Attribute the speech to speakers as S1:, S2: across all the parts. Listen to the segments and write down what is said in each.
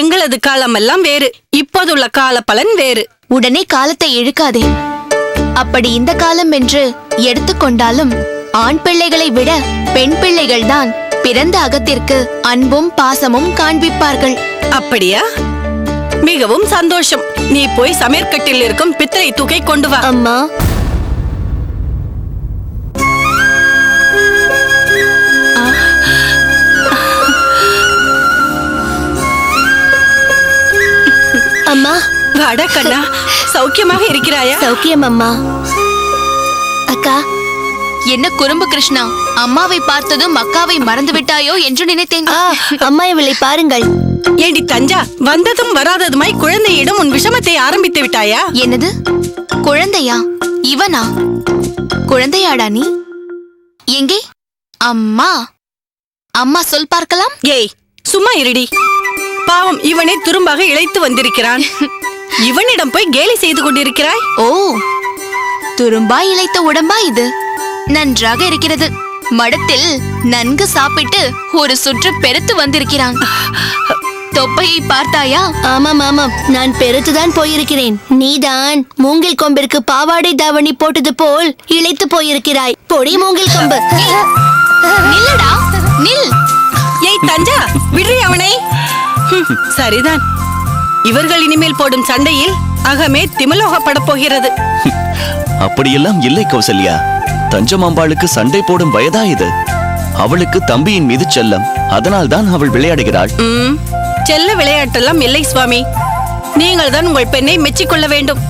S1: எங்களது காலமெல்லாம் வேறு, இப்போதுள்ள கால பலன் வேறு.
S2: உடனே காலத்தை இழுக்காதே. அப்படி இந்த காலம் என்று எடுத்துக்கொண்டாலும் ஆண் பிள்ளைகளை விட பெண் பிள்ளைகள்தான் பிறந்த அகத்திற்கு அன்பும் பாசமும் காண்பிப்பார்கள்.
S1: அப்படியா? மிகவும் சந்தோஷம். நீ போய் சமையற்கட்டில் இருக்கும் பித்தளை தூக்கை கொண்டு வா.
S2: அம்மா, அம்மா.
S1: வாடா கண்ணா, சௌக்கியமாக இருக்கிறாயா?
S2: சௌக்கியம் அம்மா. அக்கா, என்ன குறும்பு கிருஷ்ணா, அம்மாவை பார்த்ததும் அக்காவை மறந்து விட்டாயோ என்று நினைத்தேன். அம்மா, இவளை பாருங்கள்.
S1: ஏண்டி தஞ்சா, வந்ததும் வராததுமாய் குழந்தையிடம் உன் விஷமத்தை ஆரம்பித்து விட்டாயா?
S2: என்னது குழந்தையா? இவனா குழந்தையாடா நீ? எங்கே? அம்மா, அம்மா சொல் பார்க்கலாம்.
S1: ஏய், சும்மா இருடி. பாவம், இவனே துரும்பாக இழைத்து வந்திருக்கிறான். இவனிடம் போய் கேலி செய்து கொண்டிருக்கிறாய்.
S2: ஓ, துரும்பா இழைத்த உடம்பா இது? நன்றாக இருக்கிறது. மடத்தில் நன்கு சாப்பிட்டு ஒரு சுற்று பெருத்து வந்திருக்கிறான். தொப்பையை பார்த்தாயா?
S3: ஆமாம் ஆமாம், நான் பெருத்துதான் போயிருக்கிறேன். நீதான் மூங்கில் கொம்பிற்கு பாவாடை தாவணி போட்டது போல் இழைத்து போயிருக்கிறாய். பொடி மூங்கில் கொம்பு.
S2: நில்லடா, நில்.
S1: ஏய் தஞ்சா, விடுறி அவனை. சரிதான், இவர்கள் இனிமேல் போடும் சண்டையில் அகமே திமலோகப்பட போகிறது.
S4: அப்படியெல்லாம் இல்லை கௌசல்யா. தஞ்சமாம்பாளுக்கு சண்டை போடும் வயதா இது? அவளுக்கு தம்பியின் மீது செல்லம், அதனால்தான் அவள் விளையாடுகிறாள்.
S1: செல்ல விளையாட்டெல்லாம் இல்லை சுவாமி. நீங்கள் தான் உங்கள் பெண்ணை மெச்சிக்கொள்ள வேண்டும்.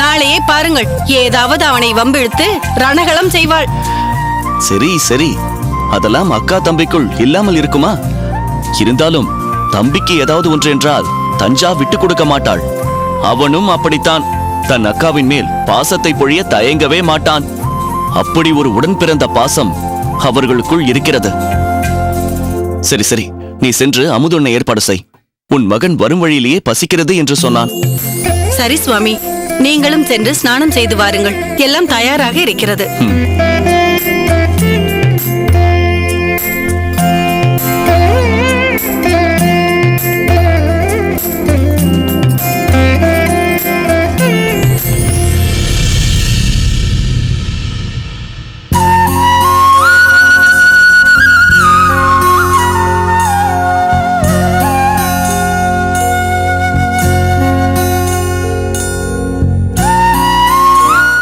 S1: நாளையே பாருங்கள், ஏதாவது அவனை வம்பிழுத்து ரணகலம் செய்வாள்.
S4: சரி சரி, அதெல்லாம் அக்கா தம்பிக்குள் இல்லாமல் இருக்குமா? இருந்தாலும் தம்பிக்கு ஏதாவது ஒன்று என்றால் தஞ்சா விட்டு கொடுக்க மாட்டாள். அவனும் அப்படித்தான். தன் அக்காவின் மேல் பாசத்தை பொழிய தயங்கவே மாட்டான். அப்படி ஒரு உடன் பிறந்த பாசம் அவர்களுக்குள் இருக்கிறது. சரி சரி, நீ சென்று அமுதுண்ணை ஏற்பாடு செய். உன் மகன் வரும் வழியிலேயே பசிக்கிறது என்று சொன்னான்.
S1: சரி சுவாமி, நீங்களும் சென்று ஸ்நானம் செய்து வாருங்கள். எல்லாம் தயாராக இருக்கிறது.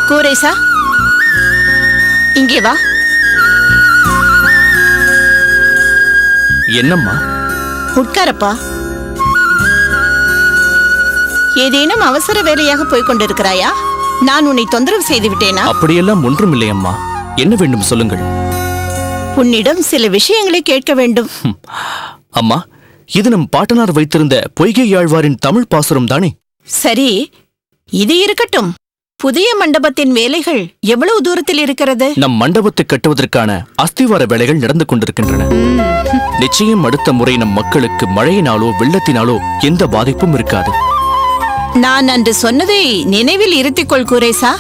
S5: கூரேசா, இங்கே வா.
S6: என்னம்மா?
S5: உட்காரப்பா. ஏதேனும் அவசர வேலையாக போய்க் கொண்டிருக்கிறாயா? நான் உன்னை தொந்தரவு செய்து விட்டேனா?
S6: அப்படியெல்லாம் ஒன்றும் இல்லை அம்மா. என்ன வேண்டும் சொல்லுங்கள்.
S5: உன்னிடம் சில விஷயங்களை கேட்க வேண்டும்.
S6: அம்மா, இது நம் பாட்டனார் வைத்திருந்த பொய்கை ஆழ்வாரின் தமிழ் பாசுரம் தானே?
S5: சரி, இது இருக்கட்டும். புதிய மண்டபத்தின் வேலைகள் எவ்வளவு தூரத்தில் இருக்கிறது?
S6: நம் மண்டபத்தை கட்டுவதற்கான அஸ்திவார வேலைகள் நடந்து கொண்டிருக்கின்றன. நிச்சயம் அடுத்த முறை நம் மக்களுக்கு மழையினாலோ வெள்ளத்தினாலோ எந்த பாதிப்பும் இருக்காது.
S5: நான் அன்று சொன்னதை நினைவில் இருத்திக்கொள் கூரேசா.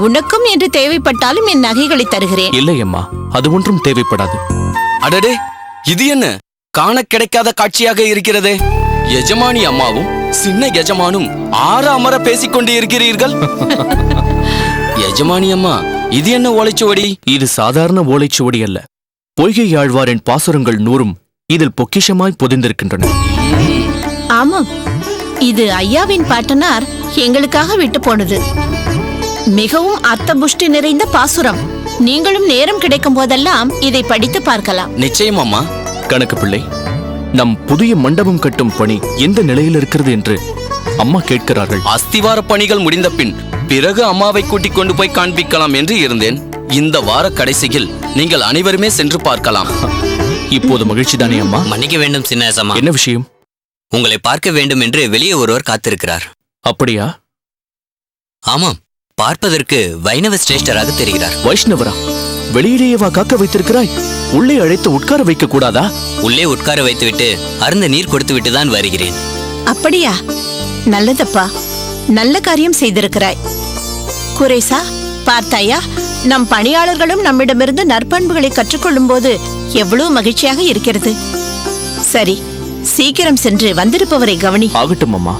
S5: உனக்கும் என்று தேவைப்பட்டாலும் என் நகைகளை தருகிறேன்.
S6: இல்லை அம்மா, அது ஒன்றும் தேவைப்படாது.
S7: அடடே, இது என்ன காண கிடைக்காத காட்சியாக இருக்கிறதே. எஜமானி அம்மாவும் சின்ன எஜமானும் ஆற அமர பேசிக்கொண்டு இருக்கிறீர்கள். எஜமானி அம்மா, இது என்ன ஓலைச்சுவடி?
S6: இது சாதாரண ஓலைச்சுவடி அல்ல. பொய்கை ஆழ்வாரின் பாசுரங்கள் 100 இதில் பொக்கிஷமாய் பொதிந்திருக்கின்றன.
S5: ஆமாம், இது ஐயாவின் பாட்டனார் எங்களுக்காக விட்டு போனது. மிகவும் அர்த்தபுஷ்டி நிறைந்த பாசுரம். நீங்களும் நேரம் கிடைக்கும் போதெல்லாம் இதை படித்து பார்க்கலாம்.
S7: நிச்சயம் அம்மா.
S6: கணக்கு பிள்ளை, நம் புதிய மண்டபம் கட்டும் பணி எந்த நிலையில் இருக்கிறது என்று அம்மா கேட்கிறார்கள்.
S7: அஸ்திவார பணிகள் முடிந்த பின் பிறகு அம்மாவை கூட்டிக் கொண்டு போய் காண்பிக்கலாம் என்று இருந்தேன். இந்த வார கடைசியில் நீங்கள் அனைவருமே சென்று பார்க்கலாம்.
S6: இப்போது மகிழ்ச்சிதானே அம்மா?
S8: மன்னிக்க வேண்டும் சின்னேசம்மா.
S6: என்ன விஷயம்?
S8: உங்களை பார்க்க வேண்டும் என்று வெளியே ஒருவர் காத்திருக்கிறார்.
S6: அப்படியா?
S8: ஆமாம், பார்ப்பதற்கு வைணவ சிரேஷ்டராக தெரிகிறார்.
S6: வைஷ்ணவரா? வெளியிலேயேவா காக்க வைத்திருக்கிறாய்? உள்ளே அழைத்து உட்கார வைக்க கூடாதா?
S8: உள்ளே உட்கார வைத்துவிட்டு அருந்த நீர் கொடுத்து விட்டு தான் வருகிறேன்.
S5: அப்படியா? நல்லதப்பா, நல்ல காரியம் செய்திருக்கிறாய். குரேசா, பார்த்தாயா, நம் பணியாளர்களும் நம்மிடமிருந்து நற்பண்புகளை கற்றுக்கொள்ளும் போது எவ்வளவு மகிழ்ச்சியாக இருக்கிறது. சரி, சீக்கிரம் சென்று வந்திருப்பவரை கவனி.
S6: ஆகட்டும் அம்மா.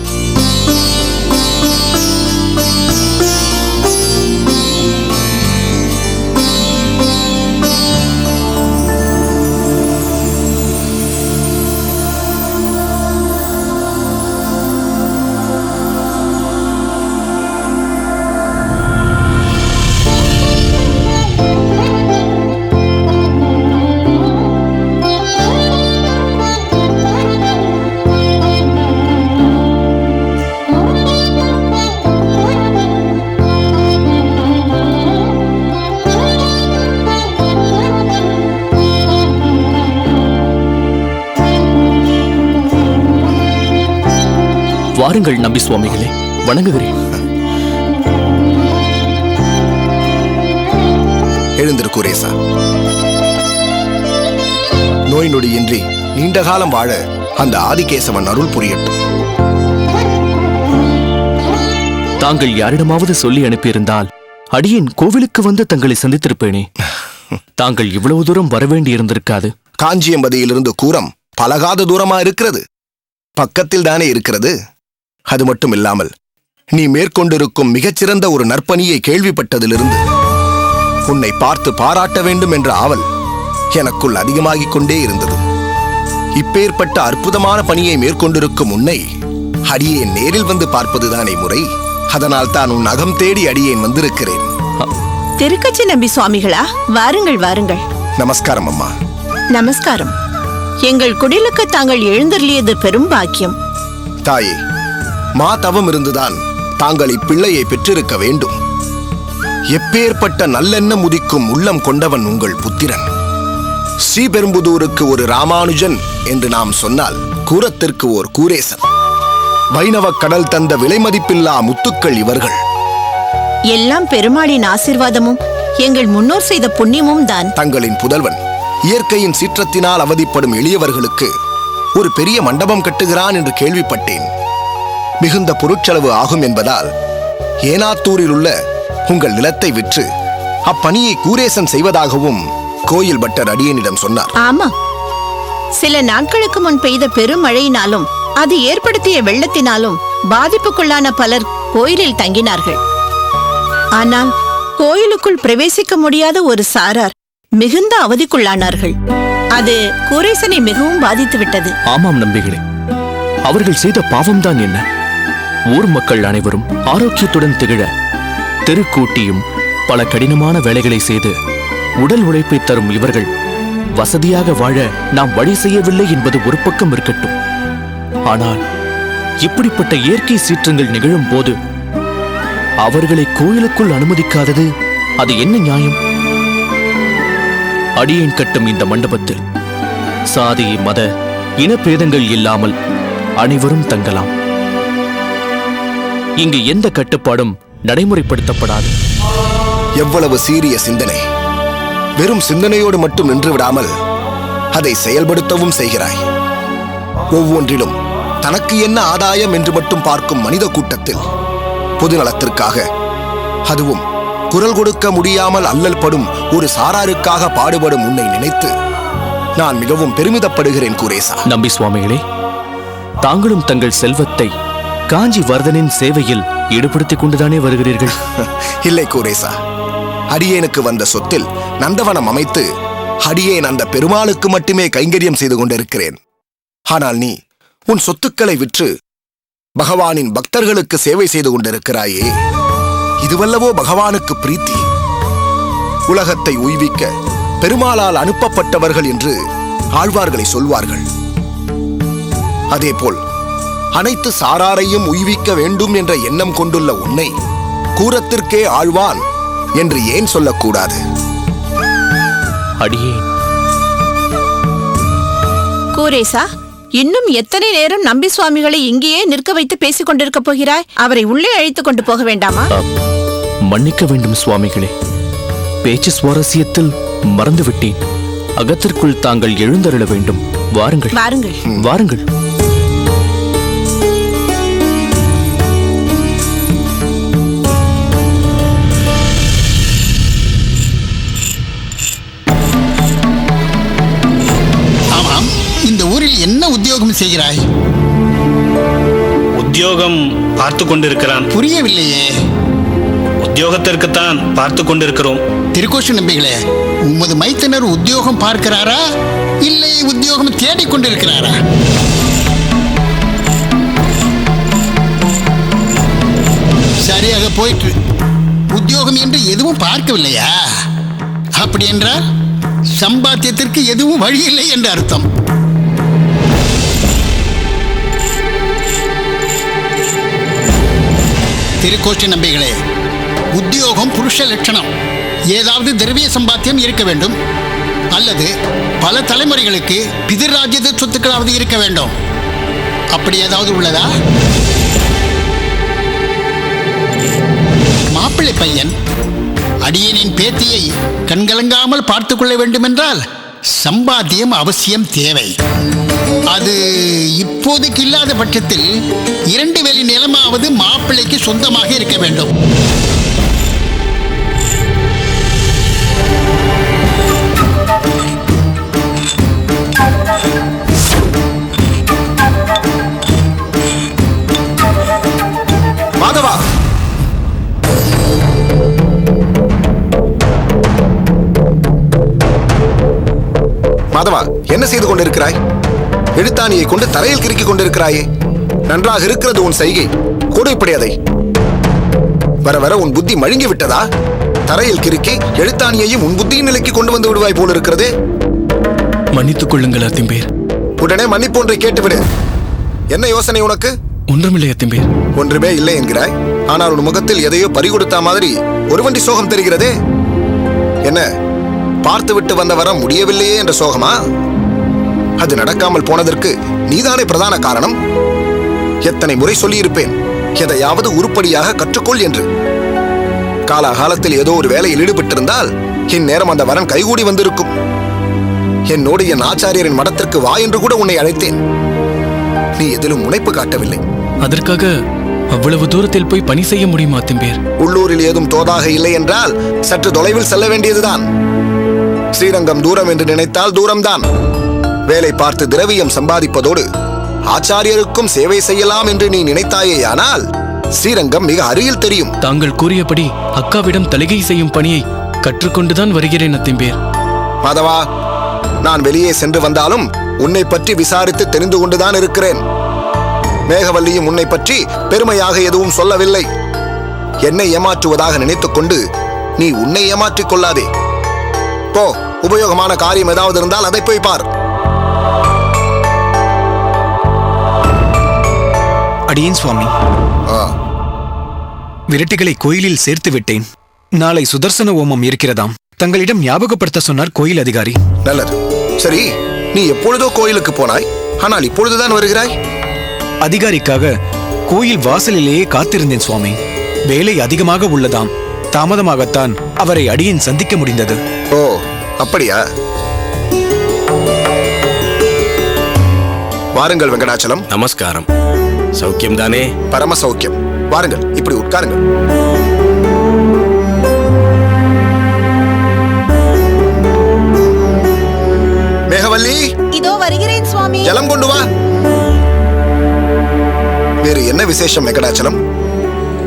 S6: வாருங்கள் நம்பி சுவாமிகளே, வணங்குகிறேன்.
S9: எழுந்திரு குரேசா. நோய் நொடியின்றி நீண்ட காலம் வாழ அந்த ஆதிகேசவன் அருள் புரியட்டும்.
S6: தாங்கள் யாரிடமாவது சொல்லி அனுப்பியிருந்தால் அடியேன் கோவிலுக்கு வந்து தங்களை சந்தித்திருப்பேனே. தாங்கள் இவ்வளவு தூரம் வரவேண்டி இருந்திருக்காது.
S9: காஞ்சியம்பதியிலிருந்து கூரம் பலகாத தூரமா இருக்கிறது, பக்கத்தில் தானே இருக்கிறது. அது மட்டும் இல்லாமல் நீ மேற்கொண்டிருக்கும் மிகச்சிறந்த ஒரு நற்பணியை கேள்விப்பட்டதிலிருந்து உன்னை பார்த்து பாராட்ட வேண்டும் என்ற ஆவல் எனக்குள் அதிகமாகிக் கொண்டே இருந்தது. இப்பேற்பட்ட அற்புதமான பணியை மேற்கொண்டிருக்கும் உன்னை அடியேன் நேரில் வந்து பார்ப்பதுதானே முறை. அதனால் தான் உன் அகம் தேடி அடியேன் வந்திருக்கிறேன்.
S5: திருக்கச்சி நம்பி சுவாமிகளா, வாருங்கள் வாருங்கள்.
S9: நமஸ்காரம் அம்மா.
S5: நமஸ்காரம். எங்கள் குடிலுக்கு தாங்கள் எழுந்தருளியது பெரும் பாக்கியம்.
S9: தாயே, மா தவம் இருந்துதான் தாங்கள் இப்பிள்ளையை பெற்றிருக்க வேண்டும். எப்பேற்பட்ட நல்லெண்ணம் உதிக்கும் உள்ளம் கொண்டவன் உங்கள் புத்திரன். ஸ்ரீபெரும்புதூருக்கு ஒரு ராமானுஜன் என்று நாம் சொன்னால் கூரத்திற்கு ஓர் கூரேசன். வைணவ கடல் தந்த விலைமதிப்பில்லா முத்துக்கள் இவர்கள்.
S5: எல்லாம் பெருமாளின் ஆசீர்வாதமும் எங்கள் முன்னோர் செய்த புண்ணியமும் தான்.
S9: தங்களின் புதல்வன் இயற்கையின் சீற்றத்தினால் அவதிப்படும் எளியவர்களுக்கு ஒரு பெரிய மண்டபம் கட்டுகிறான் என்று கேள்விப்பட்டேன். மிகுந்த பொருட்செலவு ஆகும் என்பதால் ஏனாத்தூரில் உள்ள உங்கள் நிலத்தை விற்று அப்பணியை கூரேசன் செய்வதாகவும் கோயில் பட்டர் அடியனிடம் சொன்னார்.
S5: ஆமா, சில நாட்களுக்கு முன் பெய்த பெருமழையினாலும் அது ஏற்படுத்திய வெள்ளத்தினாலும் பாதிப்புக்குள்ளான பலர் கோயிலில் தங்கினார்கள். ஆனால் கோயிலுக்குள் பிரவேசிக்க முடியாத ஒரு சாரார் மிகுந்த அவதிக்குள்ளானார்கள். அது கூரேசனை மிகவும் பாதித்து விட்டது.
S6: ஆமாம் நம்பிகளே, அவர்கள் செய்த பாவம்தான் என்ன? ஊர் மக்கள் அனைவரும் ஆரோக்கியத்துடன் திகழ தெருக்கூட்டியும் பல கடினமான வேலைகளை செய்து உடல் உழைப்பை தரும் இவர்கள் வசதியாக வாழ நாம் வழி செய்யவில்லை என்பது ஒரு பக்கம் இருக்கட்டும். ஆனால் இப்படிப்பட்ட இயற்கை சீற்றங்கள் நிகழும் போது அவர்களை கோயிலுக்குள் அனுமதிக்காதது அது என்ன நியாயம்? அடியேன் கட்டும் இந்த மண்டபத்தில் சாதி மத இனப்பேதங்கள் இல்லாமல் அனைவரும் தங்கலாம். இங்கு எந்த கட்டுப்பாடும் நடைமுறைப்படுத்தப்படாது.
S9: எவ்வளவு சீரிய சிந்தனை! வெறும் சிந்தனையோடு மட்டும் நின்று விடாமல் அதை செயல்படுத்தவும் செய்கிறாய். ஒவ்வொன்றிலும் தனக்கு என்ன ஆதாயம் என்று மட்டும் பார்க்கும் மனித கூட்டத்தில் பொதுநலத்திற்காக, அதுவும் குரல் கொடுக்க முடியாமல் அல்லல் படும் ஒரு சாராருக்காக பாடுபடும் உன்னை நினைத்து நான் மிகவும் பெருமிதப்படுகிறேன் கூரேசா.
S6: நம்பி சுவாமிகளே, தாங்களும் தங்கள் செல்வத்தை காஞ்சி வரதனின் சேவையில் ஈடுபடுத்திக் கொண்டுதானே வருகிறீர்கள்?
S9: இல்லை கூரேசா, அடியேனுக்கு வந்த சொத்தில் நந்தவனம் அமைத்து அடியேன் அந்த பெருமாளுக்கு மட்டுமே கைங்கரியம் செய்து கொண்டிருக்கிறேன். ஆனால் நீ உன் சொத்துக்களை விற்று பகவானின் பக்தர்களுக்கு சேவை செய்து கொண்டிருக்கிறாயே, இதுவல்லவோ பகவானுக்கு பிரீத்தி. உலகத்தை உய்விக்க பெருமாளால் அனுப்பப்பட்டவர்கள் என்று ஆழ்வார்களை சொல்வார்கள். அதேபோல் அனைத்து சாராரையும் உய்விக்க வேண்டும் என்ற எண்ணம் கொண்டுள்ள உன்னை கூரத்திற்கே ஆழ்வான் என்று ஏன் சொல்லக்கூடாது?
S6: அடியேன்.
S5: கூரேசா, இன்னும் எத்தனை நேரம் நம்பி சுவாமிகளை இங்கேயே நிற்க வைத்து பேசிக் கொண்டிருக்க போகிறாய்? அவரை உள்ளே அழைத்துக் கொண்டு போக வேண்டாமா?
S6: மன்னிக்க வேண்டும் சுவாமிகளே, பேச்சு சுவாரஸ்யத்தில் மறந்துவிட்டேன். அகத்திற்குள் தாங்கள் எழுந்தருள வேண்டும். வாருங்கள்
S5: வாருங்கள்
S6: வாருங்கள்.
S10: என்ன உத்தியோகம் செய்கிறாய்?
S11: உத்தியோகம் பார்த்து கொண்டிருக்கிறான்.
S10: புரியவில்லையே.
S11: உத்தியோகத்திற்குத்தான் பார்த்து கொண்டிருக்கிறோம்.
S10: திருக்கோஷ நம்பிகளே, உமது மைத்தனர் உத்தியோகம் பார்க்கிறாரா இல்லை உத்தியோகம் தேடிக்கொண்டிருக்கிறாரா? சரியாக போயிற்று. உத்தியோகம் என்று எதுவும் பார்க்கவில்லையா? அப்படி என்றால் சம்பாத்தியத்திற்கு எதுவும் வழி இல்லை என்று அர்த்தம். திருக்கோஷ்டி நம்பிகளே, உத்தியோகம் புருஷ லட்சணம். ஏதாவது திரவிய சம்பாத்தியம் இருக்க வேண்டும், அல்லது பல தலைமுறைகளுக்கு பிதிர்ராஜ்யத சொத்துக்களாவது இருக்க வேண்டும். அப்படி ஏதாவது உள்ளதா? மாப்பிள்ளை பையன் அடியனின் பேத்தியை கண்கலங்காமல் பார்த்து கொள்ள வேண்டுமென்றால் சம்பாத்தியம் அவசியம் தேவை. அது இப்போதைக்கு இல்லாத பட்சத்தில் 2 வேலி நிலமாவது மாப்பிள்ளைக்கு சொந்தமாக இருக்க வேண்டும்.
S9: மாதவா, மாதவா, என்ன செய்து கொண்டிருக்கிறாய்? எழுத்தாணியை கொண்டு தரையில் கிறுக்கிக் கொண்டிருக்கிறாயே. நன்றாக இருக்கிறது உன் செய்கை. கொடு இப்படி அதை. வர வர உன் புத்தி மழுங்கி விட்டதா? தரையில் கிறுக்கி எழுத்தாணியையும் உன் புத்தியின் நிலைக்கு கொண்டு வந்து விடுவாய் போல் இருக்கிறதே.
S6: மன்னித்துக் கொள்ளுங்கள் அத்திம்பேர்.
S9: உடனே மன்னிப்பு ஒன்றை கேட்டுவிடு. என்ன யோசனை உனக்கு?
S6: ஒன்றுமில்லை அத்திம்பேர்.
S9: ஒன்றுமே இல்லை என்கிறாய். ஆனால் உன் முகத்தில் எதையோ பறிகொடுத்த மாதிரி ஒரு வண்டி சோகம் தெரிகிறதே. என்ன, பார்த்துவிட்டு வந்த வரம் முடியவில்லையே என்ற சோகமா? அது நடக்காமல் போனதற்கு நீதானே பிரதான காரணம். எத்தனை முறை சொல்லியிருப்பேன், எதையாவது உருப்படியாக கற்றுக்கொள் என்று. காலாகாலத்தில் ஏதோ ஒரு வேலையில் ஈடுபட்டிருந்தால் இந்நேரம் அந்த வரன் கைகூடி வந்திருக்கும். என்னோடு என் ஆச்சாரியரின் மடத்திற்கு வா என்று கூட உன்னை அழைத்தேன். நீ எதிலும் முனைப்பு காட்டவில்லை.
S6: அதற்காக அவ்வளவு தூரத்தில் போய் பணி செய்ய முடியுமா அத்திம்பேர்?
S9: உள்ளூரில் ஏதும் தோதாக இல்லை என்றால் சற்று தொலைவில் செல்ல வேண்டியதுதான். ஸ்ரீரங்கம் தூரம் என்று நினைத்தால் தூரம்தான். வேலை பார்த்து திரவியம் சம்பாதிப்பதோடு ஆச்சாரியருக்கும் சேவை செய்யலாம் என்று நீ நினைத்தாயேயானால் ஸ்ரீரங்கம் மிக அருகில் தெரியும்.
S6: தாங்கள் கூறியபடி அக்காவிடம் தலிகை செய்யும் பணியை கற்றுக்கொண்டுதான் வருகிறேன் அத்திம்பேர்.
S9: மாதவா, நான் வெளியே சென்று வந்தாலும் உன்னை பற்றி விசாரித்து தெரிந்து கொண்டுதான் இருக்கிறேன். மேகவல்லியும் உன்னை பற்றி பெருமையாக எதுவும் சொல்லவில்லை. என்னை ஏமாற்றுவதாக நினைத்துக் கொண்டு நீ உன்னை ஏமாற்றிக் கொள்ளாதே. போ, உபயோகமான காரியம் ஏதாவது இருந்தால் அதை போய் பார்.
S12: அடியேன் சுவாமி, விரட்டிகளை கோயிலில் சேர்த்து விட்டேன். நாளை சுதர்சன ஓமம் இருக்கிறதாம். தங்களிடம் ஞாபகப்படுத்த சொன்னார் கோயில் அதிகாரி.
S9: நல்லது. சரி, நீ எப்பொழுதோ கோயிலுக்கு போனாய், ஆனால் இப்பொழுதுதான் வருகிறாய்?
S12: அதிகாரிக்காக கோயில் வாசலிலேயே காத்திருந்தேன் சுவாமி. வேலை அதிகமாக உள்ளதாம். தாமதமாகத்தான் அவரை அடியேன் சந்திக்க முடிந்தது.
S9: ஓ, அப்படியா? வாருங்கள் வெங்கடாச்சலம்.
S7: நமஸ்காரம். சௌக்கியம் தானே?
S9: பரம சௌக்கியம். வாருங்கள், இப்படி உட்காருங்கள். மேகவல்லி,
S5: இதோ வருகிறேன் சுவாமி.
S9: ஜலம் கொண்டு வா. வேறு என்ன விசேஷம் வெங்கடாச்சலம்?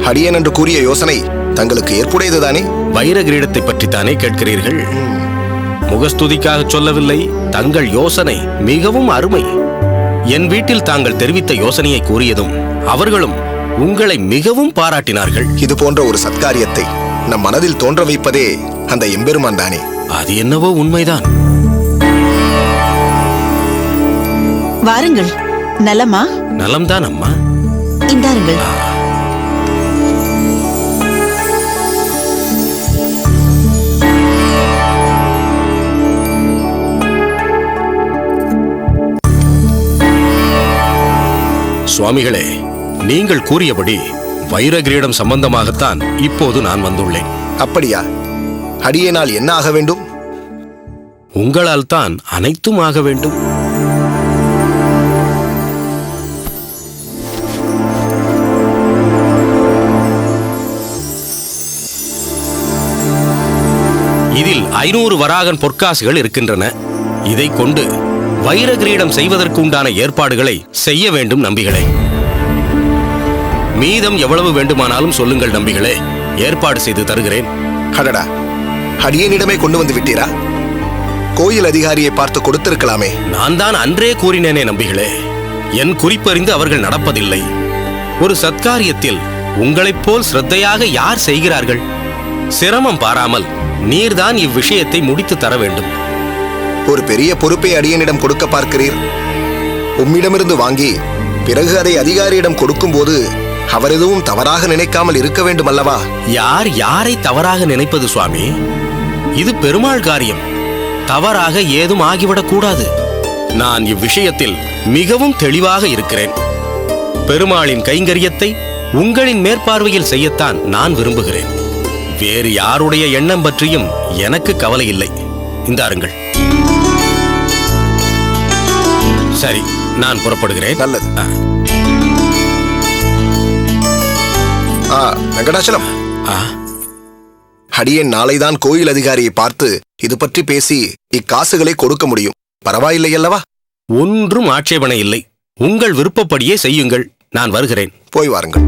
S9: அடியேன் என்று கூறிய யோசனை தங்களுக்கு ஏற்புடையதுதானே?
S7: வைர கிரீடத்தை பற்றித்தானே கேட்கிறீர்கள்? முகஸ்துதிக்காக சொல்லவில்லை. தங்கள் யோசனை மிகவும் அருமை. என் வீட்டில் தாங்கள் தெரிவித்த யோசனையை கூறியதும் அவர்களும் உங்களை மிகவும் பாராட்டினார்கள்.
S9: இது போன்ற ஒரு சத்காரியத்தை நம் மனதில் தோன்ற வைப்பதே அந்த எம்பெருமான் தானே?
S7: அது என்னவோ உண்மைதான்.
S5: வாருங்கள். நலமா?
S7: நலம்தான் அம்மா.
S5: இந்தாருங்கள்.
S7: சுவாமிகளே, நீங்கள் கூறியபடி வைர கிரீடம் சம்பந்தமாகத்தான் இப்போது நான் வந்துள்ளேன்.
S9: அப்படியா? அடியேனால் என்ன ஆக வேண்டும்?
S7: உங்களால் தான் அனைத்தும் ஆக வேண்டும். இதில் 500 வராகன் பொற்காசுகள் இருக்கின்றன. இதை கொண்டு வைர கிரீடம் செய்வதற்கு உண்டான ஏற்பாடுகளை செய்ய வேண்டும் நம்பிகளே. மீதம் எவ்வளவு வேண்டுமானாலும் சொல்லுங்கள் நம்பிகளே, ஏற்பாடு செய்து தருகிறேன்.
S9: அடடா, அடியனிடமே கொண்டு வந்து விட்டீரா? கோயில் அதிகாரியை பார்த்து கொடுத்திருக்கலாமே.
S7: நான் தான் அன்றே கூறினேனே நம்பிகளே, என் குறிப்பறிந்து அவர்கள் நடப்பதில்லை. ஒரு சத்காரியத்தில் உங்களைப் போல் சிரத்தையாக யார் செய்கிறார்கள்? சிரமம் பாராமல் நீர்தான் இவ்விஷயத்தை முடித்து தர வேண்டும்.
S9: ஒரு பெரிய பொறுப்பை அடியனிடம் கொடுக்க பார்க்கிறீர். உம்மிடமிருந்து வாங்கி பிறகு அதை அதிகாரியிடம் கொடுக்கும்போது அவர் எதுவும் தவறாக நினைக்காமல் இருக்க வேண்டும் அல்லவா?
S7: யார் யாரை தவறாக நினைப்பது சுவாமி? இது பெருமாள் காரியம். தவறாக ஏதும் ஆகிவிடக் கூடாது. நான் இவ்விஷயத்தில் மிகவும் தெளிவாக இருக்கிறேன். பெருமாளின் கைங்கரியத்தை உங்களின் மேற்பார்வையில் செய்யத்தான் நான் விரும்புகிறேன். வேறு யாருடைய எண்ணம் பற்றியும் எனக்கு கவலை இல்லை. இந்தாருங்கள். சரி, நான் புறப்படுகிறேன்.
S9: நல்லது. வெங்கடாச்சலம், அடியேன் நாளைதான் கோயில் அதிகாரியை பார்த்து இது பற்றி பேசி இக்காசுகளை கொடுக்க முடியும். பரவாயில்லை அல்லவா?
S7: ஒன்றும் ஆட்சேபனை இல்லை. உங்கள் விருப்பப்படியே செய்யுங்கள். நான் வருகிறேன்.
S9: போய் வாருங்கள்.